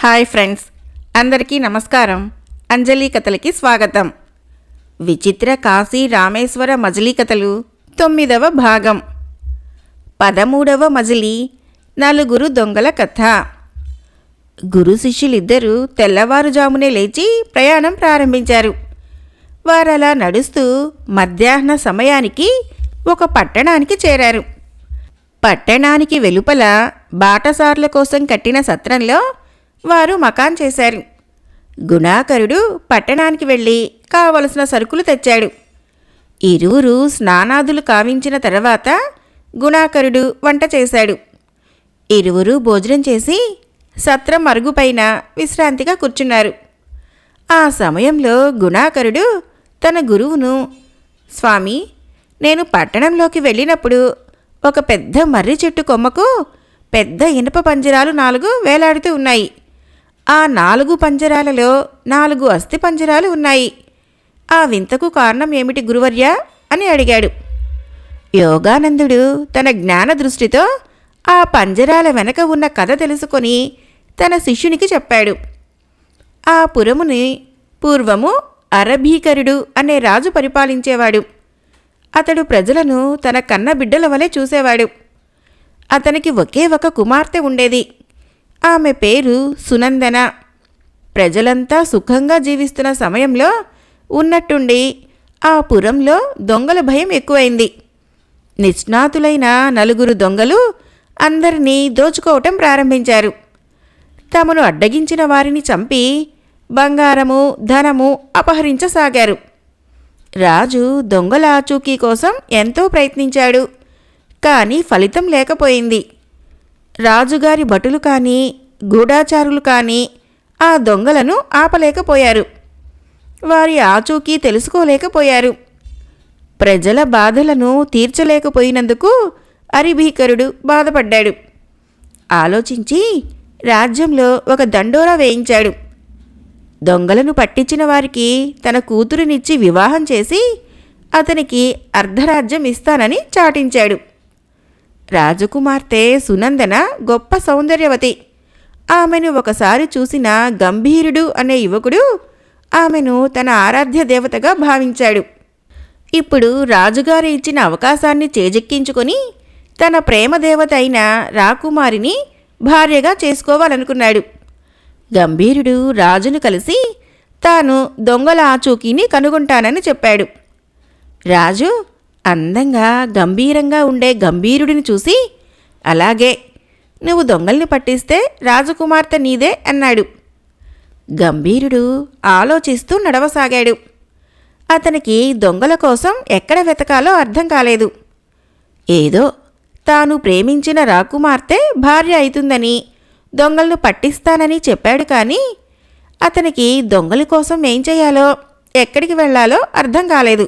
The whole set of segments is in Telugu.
హాయ్ ఫ్రెండ్స్, అందరికీ నమస్కారం. అంజలి కథలకి స్వాగతం. విచిత్ర కాశీ రామేశ్వర మజిలీ కథలు 9వ భాగం. 13వ మజిలీ నలుగురు దొంగల కథ. గురు శిష్యులిద్దరూ తెల్లవారుజామునే లేచి ప్రయాణం ప్రారంభించారు. వారలా నడుస్తూ మధ్యాహ్న సమయానికి ఒక పట్టణానికి చేరారు. పట్టణానికి వెలుపల బాటసార్ల కోసం కట్టిన సత్రంలో వారు మకాన్ చేశారు. గుణాకరుడు పట్టణానికి వెళ్ళి కావలసిన సరుకులు తెచ్చాడు. ఇరువురు స్నానాదులు కావించిన తర్వాత గుణాకరుడు వంట చేశాడు. ఇరువురు భోజనం చేసి సత్రం అరుగుపైన విశ్రాంతిగా కూర్చున్నారు. ఆ సమయంలో గుణాకరుడు తన గురువును, స్వామి, నేను పట్టణంలోకి వెళ్ళినప్పుడు ఒక పెద్ద మర్రి చెట్టు కొమ్మకు పెద్ద ఇనుప పంజరాలు 4 వేలాడుతూ ఉన్నాయి. ఆ 4 పంజరాలలో 4 అస్థి పంజరాలు ఉన్నాయి. ఆ వింతకు కారణం ఏమిటి గురువర్యా అని అడిగాడు. యోగానందుడు తన జ్ఞాన దృష్టితో ఆ పంజరాల వెనక ఉన్న కథ తెలుసుకొని తన శిష్యునికి చెప్పాడు. ఆ పురముని పూర్వము అరభీకరుడు అనే రాజు పరిపాలించేవాడు. అతడు ప్రజలను తన కన్న బిడ్డల వలె చూసేవాడు. అతనికి ఒకే ఒక కుమార్తె ఉండేది. ఆమె పేరు సునందన. ప్రజలంతా సుఖంగా జీవిస్తున్న సమయంలో ఉన్నట్టుండి ఆ పురంలో దొంగల భయం ఎక్కువైంది. నిష్ణాతులైన 4 దొంగలు అందరినీ దోచుకోవటం ప్రారంభించారు. తమను అడ్డగించిన వారిని చంపి బంగారము, ధనము అపహరించసాగారు. రాజు దొంగల ఆచూకీ కోసం ఎంతో ప్రయత్నించాడు. కానీ ఫలితం లేకపోయింది. రాజుగారి భటులు కానీ గూఢాచారులు కానీ ఆ దొంగలను ఆపలేకపోయారు. వారి ఆచూకీ తెలుసుకోలేకపోయారు. ప్రజల బాధలను తీర్చలేకపోయినందుకు అరిభీకరుడు బాధపడ్డాడు. ఆలోచించి రాజ్యంలో ఒక దండోరా వేయించాడు. దొంగలను పట్టించిన వారికి తన కూతురినిచ్చి వివాహం చేసి అతనికి అర్ధరాజ్యం ఇస్తానని చాటించాడు. రాజకుమార్తె సునందన గొప్ప సౌందర్యవతి. ఆమెను ఒకసారి చూసిన గంభీరుడు అనే యువకుడు ఆమెను తన ఆరాధ్య దేవతగా భావించాడు. ఇప్పుడు రాజుగారు ఇచ్చిన అవకాశాన్ని చేజెక్కించుకొని తన ప్రేమదేవత అయిన రాకుమారిని భార్యగా చేసుకోవాలనుకున్నాడు. గంభీరుడు రాజును కలిసి తాను దొంగల ఆచూకీని కనుగొంటానని చెప్పాడు. రాజు అందంగా గంభీరంగా ఉండే గంభీరుడిని చూసి, అలాగే, నువ్వు దొంగల్ని పట్టిస్తే రాజకుమార్తె నీదే అన్నాడు. గంభీరుడు ఆలోచిస్తూ నడవసాగాడు. అతనికి దొంగల కోసం ఎక్కడ వెతకాలో అర్థం కాలేదు. ఏదో తాను ప్రేమించిన రాకుమార్తె భార్య అవుతుందని దొంగలను పట్టిస్తానని చెప్పాడు. కానీ అతనికి దొంగల కోసం ఏం చేయాలో, ఎక్కడికి వెళ్లాలో అర్థం కాలేదు.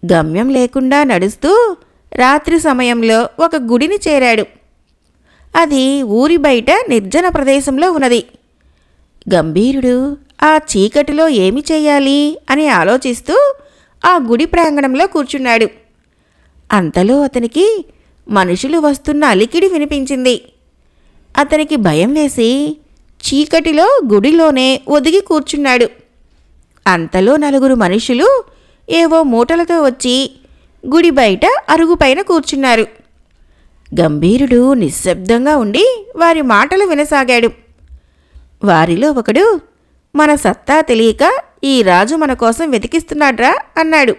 గమ్యం లేకుండా నడుస్తూ రాత్రి సమయంలో ఒక గుడిని చేరాడు. అది ఊరి బయట నిర్జన ప్రదేశంలో ఉన్నది. గంభీరుడు ఆ చీకటిలో ఏమి చేయాలి అని ఆలోచిస్తూ ఆ గుడి ప్రాంగణంలో కూర్చున్నాడు. అంతలో అతనికి మనుషులు వస్తున్న అలికిడి వినిపించింది. అతనికి భయం వేసి చీకటిలో గుడిలోనే ఒదిగి కూర్చున్నాడు. అంతలో 4 మనుషులు ఏవో మూటలతో వచ్చి గుడి బయట అరుగుపైన కూర్చున్నారు. గంభీరుడు నిశ్శబ్దంగా ఉండి వారి మాటలు వినసాగాడు. వారిలో ఒకడు, మన సత్తా తెలియక ఈ రాజు మన కోసం వెతికిస్తున్నాడ్రా అన్నాడు.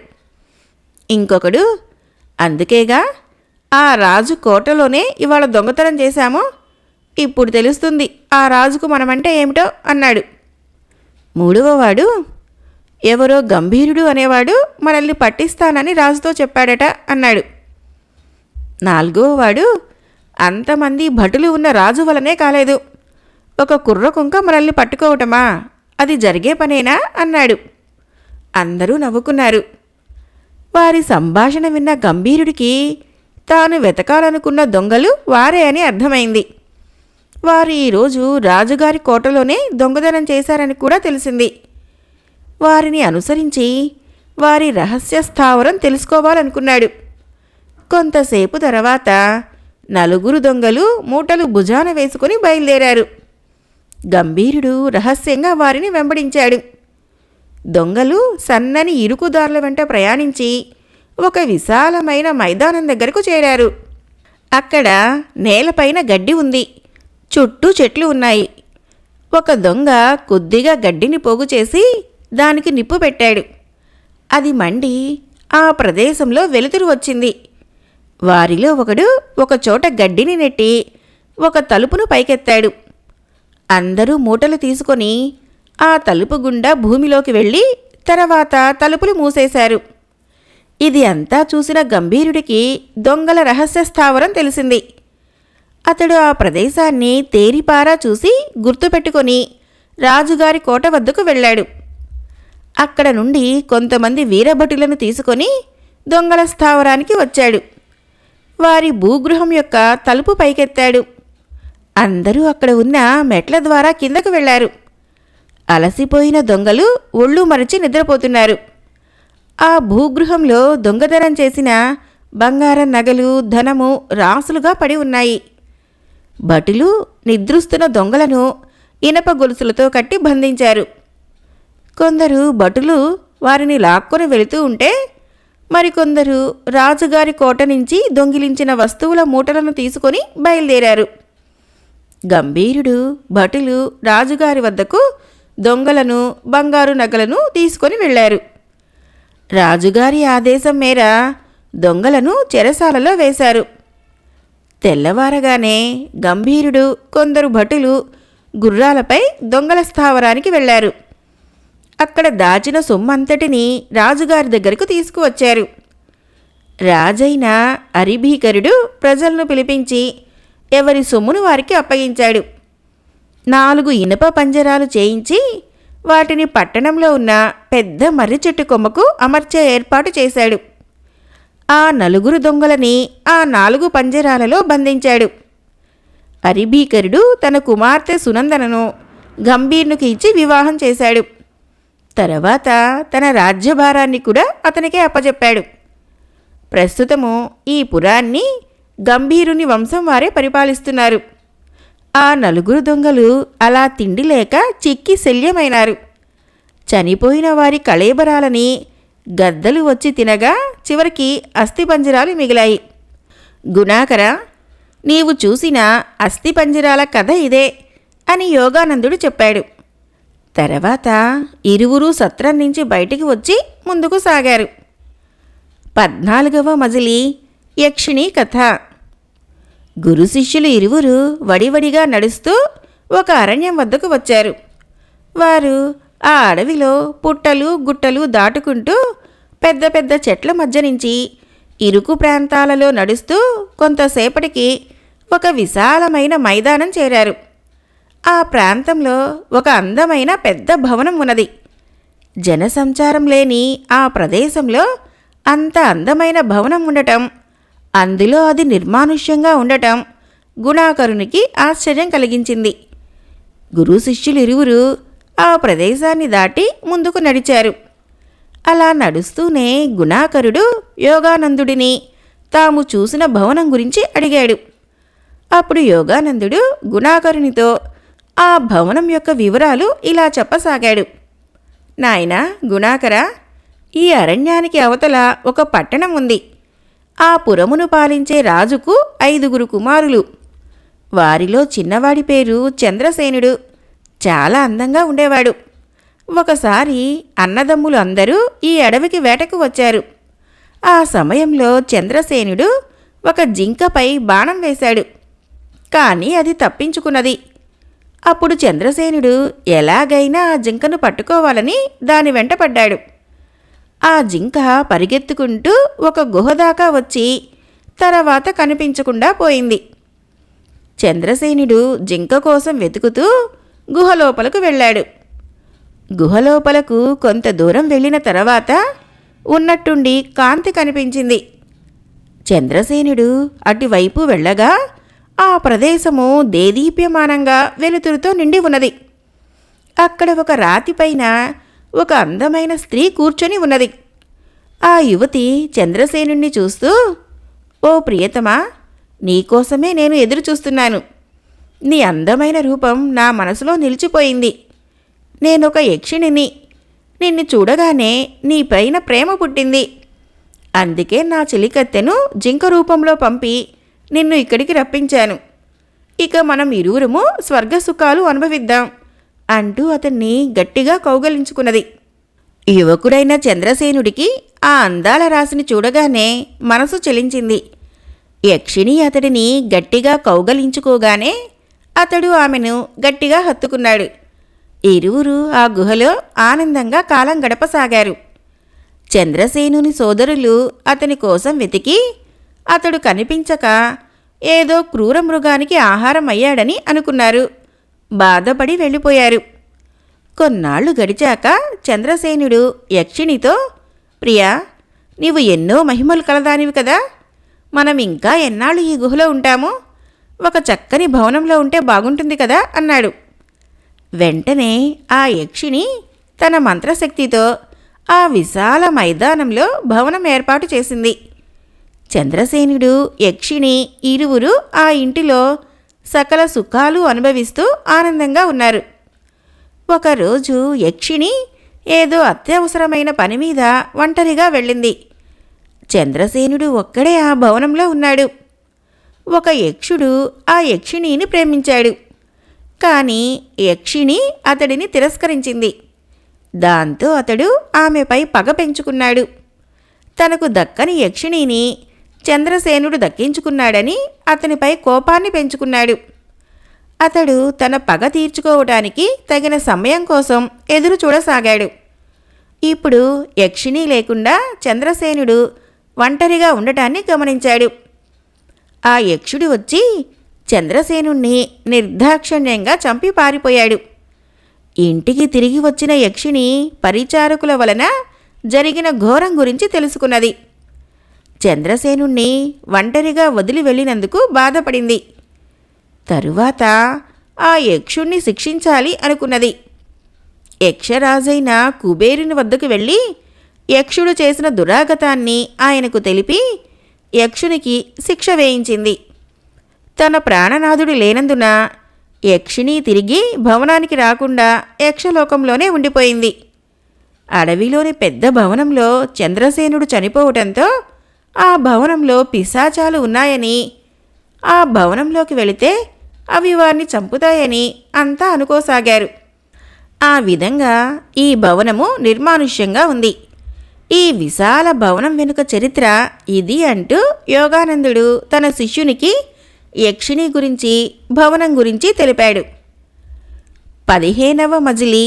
ఇంకొకడు, అందుకేగా ఆ రాజు కోటలోనే ఇవాళ దొంగతనం చేశామో, ఇప్పుడు తెలుస్తుంది ఆ రాజుకు మనమంటే ఏమిటో అన్నాడు. మూడవవాడు, ఎవరో గంభీరుడు అనేవాడు మనల్ని పట్టిస్తానని రాజుతో చెప్పాడట అన్నాడు. నాలుగోవాడు, అంతమంది భటులు ఉన్న రాజు వలనే కాలేదు, ఒక కుర్రకుంక మనల్ని పట్టుకోవటమా, అది జరిగే పనేనా అన్నాడు. అందరూ నవ్వుకున్నారు. వారి సంభాషణ విన్న గంభీరుడికి తాను వెతకాలనుకున్న దొంగలు వారే అని అర్థమైంది. వారు ఈరోజు రాజుగారి కోటలోనే దొంగతనం చేశారని కూడా తెలిసింది. వారిని అనుసరించి వారి రహస్య స్థావరం తెలుసుకోవాలనుకున్నాడు. కొంతసేపు తర్వాత 4 దొంగలు మూటలు భుజాన వేసుకుని బయలుదేరారు. గంభీరుడు రహస్యంగా వారిని వెంబడించాడు. దొంగలు సన్నని ఇరుకుదారుల వెంట ప్రయాణించి ఒక విశాలమైన మైదానం దగ్గరకు చేరారు. అక్కడ నేలపైన గడ్డి ఉంది, చుట్టూ చెట్లు ఉన్నాయి. ఒక దొంగ కొద్దిగా గడ్డిని పోగు చేసి దానికి నిప్పు పెట్టాడు. అది మండి ఆ ప్రదేశంలో వెలుతురు వచ్చింది. వారిలో ఒకడు ఒకచోట గడ్డిని నెట్టి ఒక తలుపును పైకెత్తాడు. అందరూ మూటలు తీసుకొని ఆ తలుపు గుండా భూమిలోకి వెళ్ళి తర్వాత తలుపులు మూసేశారు. ఇది అంతా చూసిన గంభీరుడికి దొంగల రహస్య స్థావరం తెలిసింది. అతడు ఆ ప్రదేశాన్ని తేరిపారా చూసి గుర్తుపెట్టుకొని రాజుగారి కోట వద్దకు వెళ్ళాడు. అక్కడ నుండి కొంతమంది వీరభటులను తీసుకొని దొంగల స్థావరానికి వచ్చాడు. వారి భూగృహం యొక్క తలుపు పైకెత్తాడు. అందరూ అక్కడ ఉన్న మెట్ల ద్వారా కిందకు వెళ్లారు. అలసిపోయిన దొంగలు ఒళ్ళు మరచి నిద్రపోతున్నారు. ఆ భూగృహంలో దొంగతనం చేసిన బంగారం నగలు, ధనము రాసులుగా పడి ఉన్నాయి. భటులు నిద్రిస్తున్న దొంగలను ఇనప గొలుసులతో కట్టి బంధించారు. కొందరు భటులు వారిని లాక్కొని వెళుతూ ఉంటే మరికొందరు రాజుగారి కోట నుంచి దొంగిలించిన వస్తువుల మూటలను తీసుకొని బయలుదేరారు. గంభీరుడు, భటులు రాజుగారి వద్దకు దొంగలను, బంగారు నగలను తీసుకొని వెళ్లారు. రాజుగారి ఆదేశం మేర దొంగలను చెరసాలలో వేశారు. తెల్లవారగానే గంభీరుడు, కొందరు భటులు గుర్రాలపై దొంగల స్థావరానికి వెళ్లారు. అక్కడ దాచిన సొమ్మంతటిని రాజుగారి దగ్గరకు తీసుకువచ్చారు. రాజైన అరిభీకరుడు ప్రజలను పిలిపించి ఎవరి సొమ్మును వారికి అప్పగించాడు. 4 ఇనుప పంజరాలు చేయించి వాటిని పట్టణంలో ఉన్న పెద్ద మర్రి చెట్టు కొమ్మకు అమర్చే ఏర్పాటు చేశాడు. ఆ 4 దొంగలని ఆ 4 పంజరాలలో బంధించాడు. అరిభీకరుడు తన కుమార్తె సునందనను గంభీరునికి ఇచ్చి వివాహం చేశాడు. తర్వాత తన రాజ్యభారాన్ని కూడా అతనికే అప్పచెప్పాడు. ప్రస్తుతము ఈ పురాన్ని గంభీరుని వంశం వారే పరిపాలిస్తున్నారు. ఆ 4 దొంగలు అలా తిండి లేక చిక్కి శల్యమైనారు. చనిపోయిన వారి కళేబరాలని గద్దలు వచ్చి తినగా చివరికి అస్థిపంజరాలు మిగిలాయి. గుణాకర, నీవు చూసిన అస్థిపంజరాల కథ ఇదే అని యోగానందుడు చెప్పాడు. తర్వాత ఇరువురు సత్రం నుంచి బయటికి వచ్చి ముందుకు సాగారు. 14వ మజిలీ యక్షిణీ కథ. గురు శిష్యులు ఇరువురు వడివడిగా నడుస్తూ ఒక అరణ్యం వద్దకు వచ్చారు. వారు ఆ అడవిలో పుట్టలు, గుట్టలు దాటుకుంటూ పెద్ద పెద్ద చెట్ల మధ్య నుంచి ఇరుకు ప్రాంతాలలో నడుస్తూ కొంతసేపటికి ఒక విశాలమైన మైదానం చేరారు. ఆ ప్రాంతంలో ఒక అందమైన పెద్ద భవనం ఉన్నది. జనసంచారం లేని ఆ ప్రదేశంలో అంత అందమైన భవనం ఉండటం, అందులో అది నిర్మానుష్యంగా ఉండటం గుణాకరునికి ఆశ్చర్యం కలిగించింది. గురు శిష్యులిరువురు ఆ ప్రదేశాన్ని దాటి ముందుకు నడిచారు. అలా నడుస్తూనే గుణాకరుడు యోగానందుడిని తాము చూసిన భవనం గురించి అడిగాడు. అప్పుడు యోగానందుడు గుణాకరునితో ఆ భవనం యొక్క వివరాలు ఇలా చెప్పసాగాడు. నాయనా గుణాకర, ఈ అరణ్యానికి అవతల ఒక పట్టణం ఉంది. ఆ పురమును పాలించే రాజుకు 5 కుమారులు. వారిలో చిన్నవాడి పేరు చంద్రసేనుడు. చాలా అందంగా ఉండేవాడు. ఒకసారి అన్నదమ్ములు అందరూ ఈ అడవికి వేటకు వచ్చారు. ఆ సమయంలో చంద్రసేనుడు ఒక జింకపై బాణం వేశాడు. కానీ అది తప్పించుకున్నది. అప్పుడు చంద్రసేనుడు ఎలాగైనా ఆ జింకను పట్టుకోవాలని దాని వెంట పడ్డాడు. ఆ జింక పరిగెత్తుకుంటూ ఒక గుహ దాకా వచ్చి తర్వాత కనిపించకుండా పోయింది. చంద్రసేనుడు జింక కోసం వెతుకుతూ గుహలోపలకు వెళ్ళాడు. గుహలోపలకు కొంత దూరం వెళ్ళిన తర్వాత ఉన్నట్టుండి కాంతి కనిపించింది. చంద్రసేనుడు అటువైపు వెళ్ళగా ఆ ప్రదేశము దేదీప్యమానంగా వెలుతురుతో నిండి ఉన్నది. అక్కడ ఒక రాతిపైన ఒక అందమైన స్త్రీ కూర్చొని ఉన్నది. ఆ యువతి చంద్రసేనుణ్ణి చూస్తూ, ఓ ప్రియతమా, నీకోసమే నేను ఎదురు చూస్తున్నాను. నీ అందమైన రూపం నా మనసులో నిలిచిపోయింది. నేనొక యక్షిణిని. నిన్ను చూడగానే నీపైన ప్రేమ పుట్టింది. అందుకే నా చెలికత్తెను జింక రూపంలో పంపి నిన్ను ఇక్కడికి రప్పించాను. ఇక మనం ఇరువురము స్వర్గసుఖాలు అనుభవిద్దాం అంటూ అతన్ని గట్టిగా కౌగలించుకున్నది. యువకుడైన చంద్రసేనుడికి ఆ అందాల రాశిని చూడగానే మనసు చెలించింది. యక్షిణి అతడిని గట్టిగా కౌగలించుకోగానే అతడు ఆమెను గట్టిగా హత్తుకున్నాడు. ఇరువురు ఆ గుహలో ఆనందంగా కాలం గడపసాగారు. చంద్రసేనుని సోదరులు అతని కోసం వెతికి అతడు కనిపించక ఏదో క్రూర మృగానికి ఆహారం అయ్యాడని అనుకున్నారు. బాధపడి వెళ్ళిపోయారు. కొన్నాళ్లు గడిచాక చంద్రసేనుడు యక్షిణితో, ప్రియా, నీవు ఎన్నో మహిమలు కలదానివి కదా, మనం ఇంకా ఎన్నాళ్ళు ఈ గుహలో ఉంటాము? ఒక చక్కని భవనంలో ఉంటే బాగుంటుంది కదా అన్నాడు. వెంటనే ఆ యక్షిణి తన మంత్రశక్తితో ఆ విశాల మైదానంలో భవనం ఏర్పాటు చేసింది. చంద్రసేనుడు, యక్షిణి ఇరువురు ఆ ఇంటిలో సకల సుఖాలు అనుభవిస్తూ ఆనందంగా ఉన్నారు. ఒకరోజు యక్షిణి ఏదో అత్యవసరమైన పని మీద ఒంటరిగా వెళ్ళింది. చంద్రసేనుడు ఒక్కడే ఆ భవనంలో ఉన్నాడు. ఒక యక్షుడు ఆ యక్షిణిని ప్రేమించాడు. కానీ యక్షిణి అతడిని తిరస్కరించింది. దాంతో అతడు ఆమెపై పగ పెంచుకున్నాడు. తనకు దక్కని యక్షిణిని చంద్రసేనుడు దక్కించుకున్నాడని అతనిపై కోపాన్ని పెంచుకున్నాడు. అతడు తన పగ తీర్చుకోవటానికి తగిన సమయం కోసం ఎదురు చూడసాగాడు. ఇప్పుడు యక్షిణి లేకుండా చంద్రసేనుడు ఒంటరిగా ఉండటాన్ని గమనించాడు. ఆ యక్షుడు వచ్చి చంద్రసేనుణ్ణి నిర్దాక్షిణ్యంగా చంపి పారిపోయాడు. ఇంటికి తిరిగి వచ్చిన యక్షిణి పరిచారకుల వలన జరిగిన ఘోరం గురించి తెలుసుకున్నది. చంద్రసేనుణ్ణి ఒంటరిగా వదిలి వెళ్ళినందుకు బాధపడింది. తరువాత ఆ యక్షుణ్ణి శిక్షించాలి అనుకున్నది. యక్షరాజైన కుబేరుని వద్దకు వెళ్ళి యక్షుడు చేసిన దురాగతాన్ని ఆయనకు తెలిపి యక్షునికి శిక్ష వేయించింది. తన ప్రాణనాథుడు లేనందున యక్షిణి తిరిగి భవనానికి రాకుండా యక్షలోకంలోనే ఉండిపోయింది. అడవిలోని పెద్ద భవనంలో చంద్రసేనుడు చనిపోవటంతో ఆ భవనంలో పిశాచాలు ఉన్నాయని, ఆ భవనంలోకి వెళితే అవి వారిని చంపుతాయని అంతా అనుకోసాగారు. ఆ విధంగా ఈ భవనము నిర్మానుష్యంగా ఉంది. ఈ విశాల భవనం వెనుక చరిత్ర ఇది అంటూ యోగానందుడు తన శిష్యునికి యక్షిణి గురించి, భవనం గురించి తెలిపాడు. 15వ మజిలీ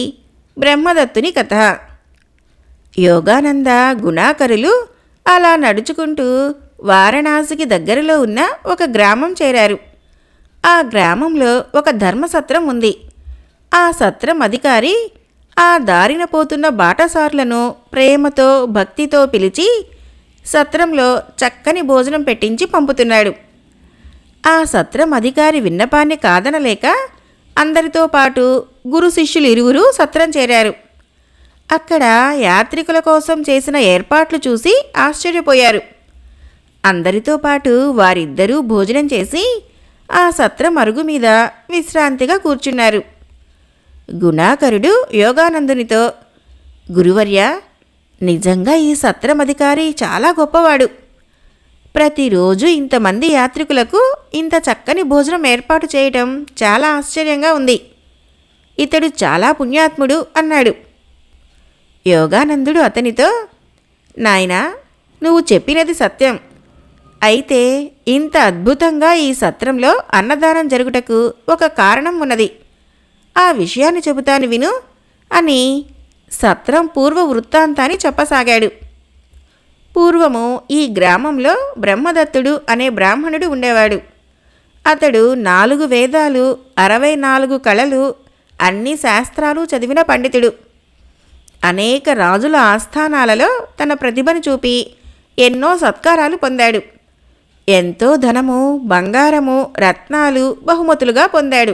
బ్రహ్మదత్తుని కథ. యోగానంద గుణాకరులు అలా నడుచుకుంటూ వారణాసికి దగ్గరలో ఉన్న ఒక గ్రామం చేరారు. ఆ గ్రామంలో ఒక ధర్మసత్రం ఉంది. ఆ సత్రం అధికారి ఆ దారిన పోతున్న బాటసారులను ప్రేమతో, భక్తితో పిలిచి సత్రంలో చక్కని భోజనం పెట్టించి పంపుతున్నాడు. ఆ సత్రం అధికారి విన్నపాన్ని కాదనలేక అందరితో పాటు గురు శిష్యులు ఇరువురు సత్రం చేరారు. అక్కడ యాత్రికుల కోసం చేసిన ఏర్పాట్లు చూసి ఆశ్చర్యపోయారు. అందరితో పాటు వారిద్దరూ భోజనం చేసి ఆ సత్రం అరుగు మీద విశ్రాంతిగా కూర్చున్నారు. గుణాకరుడు యోగానందునితో, గురువర్య, నిజంగా ఈ సత్రం అధికారి చాలా గొప్పవాడు. ప్రతిరోజు ఇంతమంది యాత్రికులకు ఇంత చక్కని భోజనం ఏర్పాటు చేయటం చాలా ఆశ్చర్యంగా ఉంది. ఇతడు చాలా పుణ్యాత్ముడు అన్నాడు. యోగానందుడు అతనితో, నాయనా, నువ్వు చెప్పినది సత్యం. అయితే ఇంత అద్భుతంగా ఈ సత్రంలో అన్నదానం జరుగుటకు ఒక కారణం ఉన్నది. ఆ విషయాన్ని చెబుతాను విను అని సత్రం పూర్వ వృత్తాంతాన్ని చెప్పసాగాడు. పూర్వము ఈ గ్రామంలో బ్రహ్మదత్తుడు అనే బ్రాహ్మణుడు ఉండేవాడు. అతడు 4 వేదాలు, 64 కళలు, అన్ని శాస్త్రాలు చదివిన పండితుడు. అనేక రాజుల ఆస్థానాలలో తన ప్రతిభను చూపి ఎన్నో సత్కారాలు పొందాడు. ఎంతో ధనము, బంగారము, రత్నాలు బహుమతులుగా పొందాడు.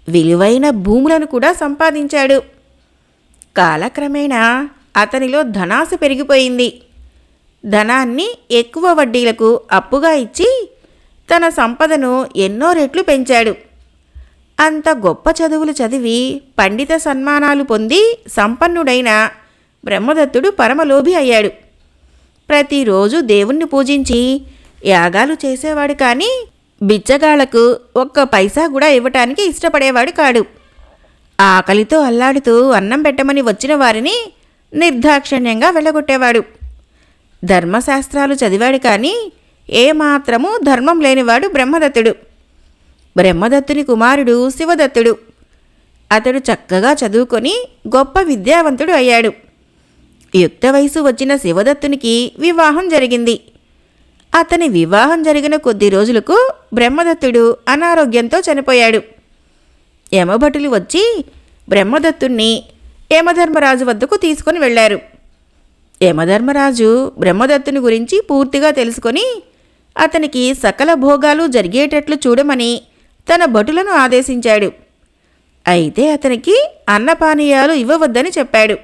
విలువైన భూములను కూడా సంపాదించాడు. కాలక్రమేణా అతనిలో ధనాశ పెరిగిపోయింది. ధనాన్ని ఎక్కువ వడ్డీలకు అప్పుగా ఇచ్చి తన సంపదను ఎన్నో రెట్లు పెంచాడు. అంత గొప్ప చదువులు చదివి పండిత సన్మానాలు పొంది సంపన్నుడైన బ్రహ్మదత్తుడు పరమలోభి అయ్యాడు. ప్రతిరోజు దేవుణ్ణి పూజించి యాగాలు చేసేవాడు, కానీ బిచ్చగాళ్లకు ఒక్క పైసా కూడా ఇవ్వటానికి ఇష్టపడేవాడు కాడు. ఆకలితో అల్లాడుతూ అన్నం పెట్టమని వచ్చిన వారిని నిర్దాక్షిణ్యంగా వెళ్ళగొట్టేవాడు. ధర్మశాస్త్రాలు చదివాడు, కానీ ఏమాత్రమూ ధర్మం లేనివాడు బ్రహ్మదత్తుడు. బ్రహ్మదత్తుని కుమారుడు శివదత్తుడు. అతడు చక్కగా చదువుకొని గొప్ప విద్యావంతుడు అయ్యాడు. యుక్త వయసు వచ్చిన శివదత్తునికి వివాహం జరిగింది. అతని వివాహం జరిగిన కొద్ది రోజులకు బ్రహ్మదత్తుడు అనారోగ్యంతో చనిపోయాడు. యమభటులు వచ్చి బ్రహ్మదత్తుణ్ణి యమధర్మరాజు వద్దకు తీసుకొని వెళ్లారు. యమధర్మరాజు బ్రహ్మదత్తుని గురించి పూర్తిగా తెలుసుకొని అతనికి సకల భోగాలు జరిగేటట్లు చూడమని తన భటులను ఆదేశించాడు. అయితే అతనికి అన్నపానీయాలు ఇవ్వవద్దని చెప్పాడు.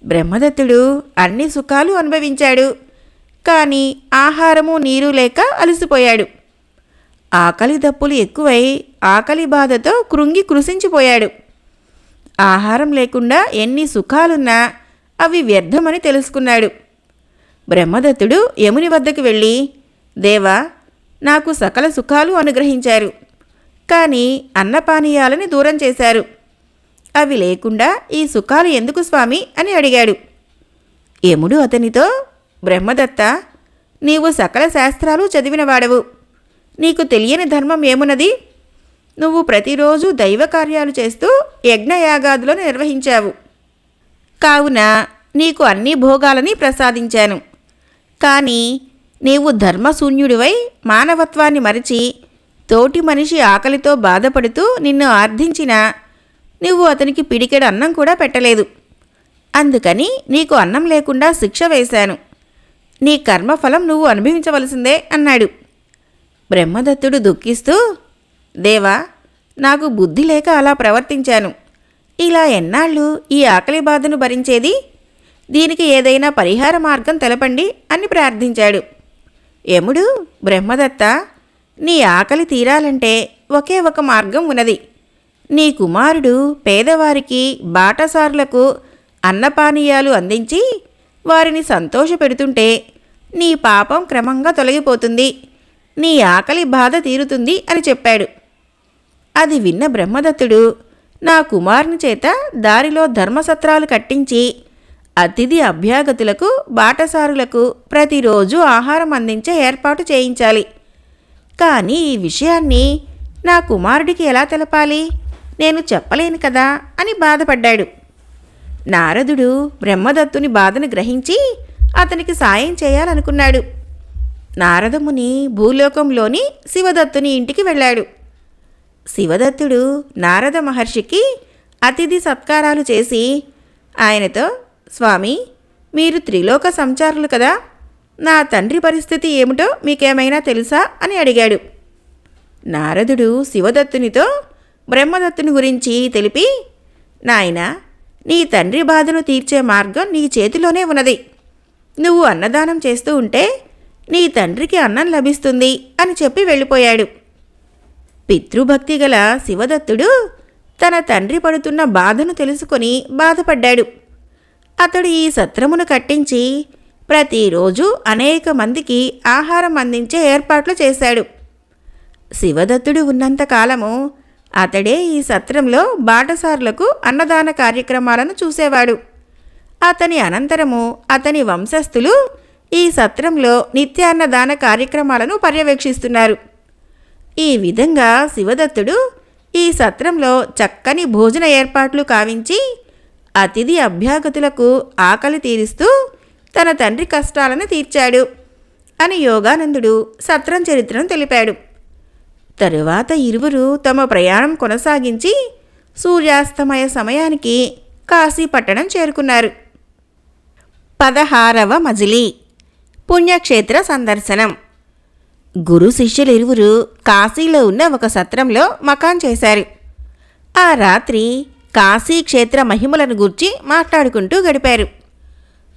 బ్రహ్మదత్తుడు అన్ని సుఖాలు అనుభవించాడు, కానీ ఆహారము నీరు లేక అలసిపోయాడు. ఆకలి దప్పులు ఎక్కువై ఆకలి బాధతో కృంగి కృశించిపోయాడు. ఆహారం లేకుండా ఎన్ని సుఖాలున్నా అవి వ్యర్థమని తెలుసుకున్నాడు. బ్రహ్మదత్తుడు యముని వద్దకు వెళ్ళి, దేవా, నాకు సకల సుఖాలు అనుగ్రహించారు, కానీ అన్నపానీయాలని దూరం చేశారు. అవి లేకుండా ఈ సుఖాలు ఎందుకు స్వామి అని అడిగాడు. యముడు అతనితో, బ్రహ్మదత్త, నీవు సకల శాస్త్రాలు చదివినవాడవు. నీకు తెలియని ధర్మం ఏమున్నది? నువ్వు ప్రతిరోజు దైవ కార్యాలు చేస్తూ యజ్ఞయాగాదులను నిర్వహించావు. కావున నీకు అన్ని భోగాలని ప్రసాదించాను. కానీ నీవు ధర్మశూన్యుడివై మానవత్వాన్ని మరచి తోటి మనిషి ఆకలితో బాధపడుతూ నిన్ను ఆర్థించినా నువ్వు అతనికి పిడికెడు అన్నం కూడా పెట్టలేదు. అందుకని నీకు అన్నం లేకుండా శిక్ష వేశాను. నీ కర్మఫలం నువ్వు అనుభవించవలసిందే అన్నాడు. బ్రహ్మదత్తుడు దుఃఖిస్తూ, దేవా, నాకు బుద్ధి లేక అలా ప్రవర్తించాను. ఇలా ఎన్నాళ్ళు ఈ ఆకలి బాధను భరించేది? దీనికి ఏదైనా పరిహార మార్గం తెలపండి అని ప్రార్థించాడు. యముడు, బ్రహ్మదత్త, నీ ఆకలి తీరాలంటే ఒకే ఒక మార్గం ఉన్నది. నీ కుమారుడు పేదవారికి బాటసారులకు అన్నపానీయాలు అందించి వారిని సంతోషపెడుతుంటే నీ పాపం క్రమంగా తొలగిపోతుంది, నీ ఆకలి బాధ తీరుతుంది అని చెప్పాడు. అది విన్న బ్రహ్మదత్తుడు నా కుమారుని చేత దారిలో ధర్మసత్రాలు కట్టించి అతిథి అభ్యాగతులకు బాటసారులకు ప్రతిరోజు ఆహారం అందించే ఏర్పాటు చేయించాలి. కానీ ఈ విషయాన్ని నా కుమారుడికి ఎలా తెలపాలి? నేను చెప్పలేను కదా అని బాధపడ్డాడు. నారదుడు బ్రహ్మదత్తుని బాధను గ్రహించి అతనికి సాయం చేయాలనుకున్నాడు. నారదముని భూలోకంలోని శివదత్తుని ఇంటికి వెళ్ళాడు. శివదత్తుడు నారద మహర్షికి అతిథి సత్కారాలు చేసి ఆయనతో, స్వామి, మీరు త్రిలోక సంచారులు కదా, నా తండ్రి పరిస్థితి ఏమిటో మీకేమైనా తెలుసా అని అడిగాడు. నారదుడు శివదత్తునితో బ్రహ్మదత్తుని గురించి తెలిపి, నాయనా, నీ తండ్రి బాధను తీర్చే మార్గం నీ చేతిలోనే ఉన్నది. నువ్వు అన్నదానం చేస్తూ ఉంటే నీ తండ్రికి అన్నం లభిస్తుంది అని చెప్పి వెళ్ళిపోయాడు. పితృభక్తి గల శివదత్తుడు తన తండ్రి పడుతున్న బాధను తెలుసుకొని బాధపడ్డాడు. అతడు ఈ సత్రమును కట్టించి ప్రతిరోజు అనేక మందికి ఆహారం అందించే ఏర్పాట్లు చేశాడు. శివదత్తుడు ఉన్నంతకాలము అతడే ఈ సత్రంలో బాటసారులకు అన్నదాన కార్యక్రమాలను చూసేవాడు. అతని అనంతరము అతని వంశస్థులు ఈ సత్రంలో నిత్యాన్నదాన కార్యక్రమాలను పర్యవేక్షిస్తున్నారు. ఈ విధంగా శివదత్తుడు ఈ సత్రంలో చక్కని భోజన ఏర్పాట్లు కావించి అతిథి అభ్యాగతులకు ఆకలి తీరుస్తూ తన తండ్రి కష్టాలను తీర్చాడు అని యోగానందుడు సత్రం చరిత్రను తెలిపాడు. తరువాత ఇరువురు తమ ప్రయాణం కొనసాగించి సూర్యాస్తమయ సమయానికి కాశీపట్టణం చేరుకున్నారు. 16వ మజిలీ పుణ్యక్షేత్ర సందర్శనం. గురు శిష్యులిరువురు కాశీలో ఉన్న ఒక సత్రంలో మకాం చేశారు. ఆ రాత్రి కాశీ క్షేత్ర మహిమలను గూర్చి మాట్లాడుకుంటూ గడిపారు.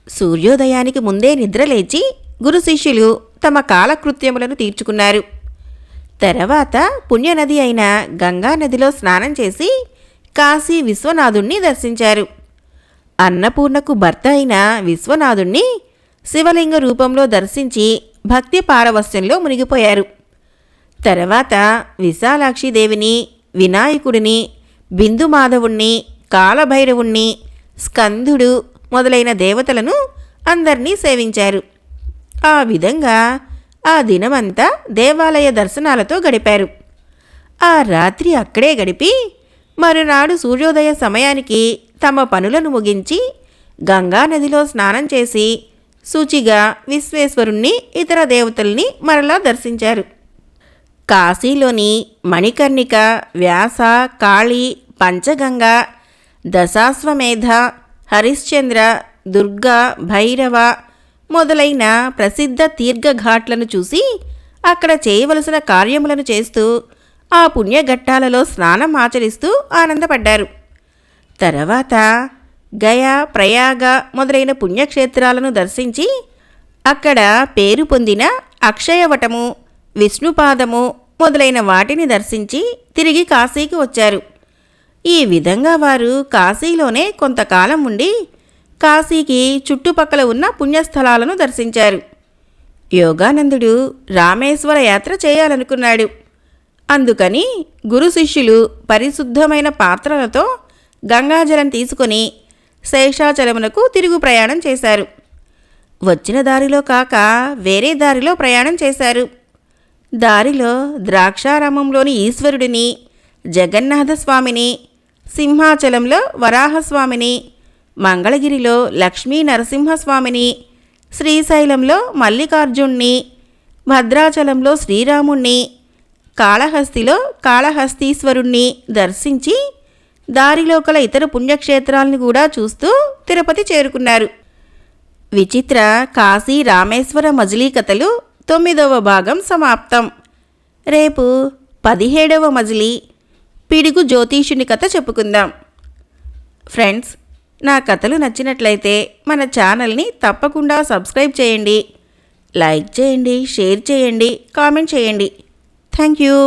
సూర్యోదయానికి ముందే నిద్రలేచి గురు శిష్యులు తమ కాలకృత్యములను తీర్చుకున్నారు. తర్వాత పుణ్యనది అయిన గంగా నదిలో స్నానం చేసి కాశీ విశ్వనాథుణ్ణి దర్శించారు. అన్నపూర్ణకు భర్త అయిన విశ్వనాథుణ్ణి శివలింగ రూపంలో దర్శించి భక్తి పారవస్యంలో మునిగిపోయారు. తర్వాత విశాలాక్షిదేవిని, వినాయకుడిని, బిందుమాధవుణ్ణి, కాలభైరవుణ్ణి, స్కందుడు మొదలైన దేవతలను అందర్నీ సేవించారు. ఆ విధంగా ఆ దినమంతా దేవాలయ దర్శనాలతో గడిపారు. ఆ రాత్రి అక్కడే గడిపి మరునాడు సూర్యోదయ సమయానికి తమ పనులను ముగించి గంగానదిలో స్నానం చేసి శుచిగా విశ్వేశ్వరుణ్ణి, ఇతర దేవతల్ని మరలా దర్శించారు. కాశీలోని మణికర్ణిక, వ్యాస, కాళీ, పంచగంగ, దశాశ్వమేధ, హరిశ్చంద్ర, దుర్గా, భైరవ మొదలైన ప్రసిద్ధ తీర్థఘాట్లను చూసి అక్కడ చేయవలసిన కార్యములను చేస్తూ ఆ పుణ్యఘట్టాలలో స్నానం ఆచరిస్తూ ఆనందపడ్డారు. తర్వాత గయా, ప్రయాగ మొదలైన పుణ్యక్షేత్రాలను దర్శించి అక్కడ పేరు పొందిన అక్షయవటము, విష్ణుపాదము మొదలైన వాటిని దర్శించి తిరిగి కాశీకి వచ్చారు. ఈ విధంగా వారు కాశీలోనే కొంతకాలం ఉండి కాశీకి చుట్టుపక్కల ఉన్న పుణ్యస్థలాలను దర్శించారు. యోగానందుడు రామేశ్వర యాత్ర చేయాలనుకున్నాడు. అందుకని గురు శిష్యులు పరిశుద్ధమైన పాత్రలతో గంగాజలం తీసుకొని శేషాచలమునకు తిరుగు ప్రయాణం చేశారు. వచ్చిన దారిలో కాక వేరే దారిలో ప్రయాణం చేశారు. దారిలో ద్రాక్షారామంలోని ఈశ్వరుడిని, జగన్నాథస్వామిని, సింహాచలంలో వరాహస్వామిని, మంగళగిరిలో లక్ష్మీ నరసింహస్వామిని, శ్రీశైలంలో మల్లికార్జున్ని, భద్రాచలంలో శ్రీరాముణ్ణి, కాళహస్తిలో కాళహస్తీశ్వరుణ్ణి దర్శించి దారిలో కల ఇతర పుణ్యక్షేత్రాలను కూడా చూస్తూ తిరుపతి చేరుకున్నారు. విచిత్ర కాశీ రామేశ్వర మజిలీ కథలు 9వ భాగం సమాప్తం. రేపు 17వ మజిలీ పిడుగు జ్యోతిషుని కథ చెప్పుకుందాం. ఫ్రెండ్స్, నా కథలు నచ్చినట్లయితే మన ఛానల్ని తప్పకుండా సబ్స్క్రైబ్ చేయండి, లైక్ చేయండి, షేర్ చేయండి, కామెంట్ చేయండి. Thank you.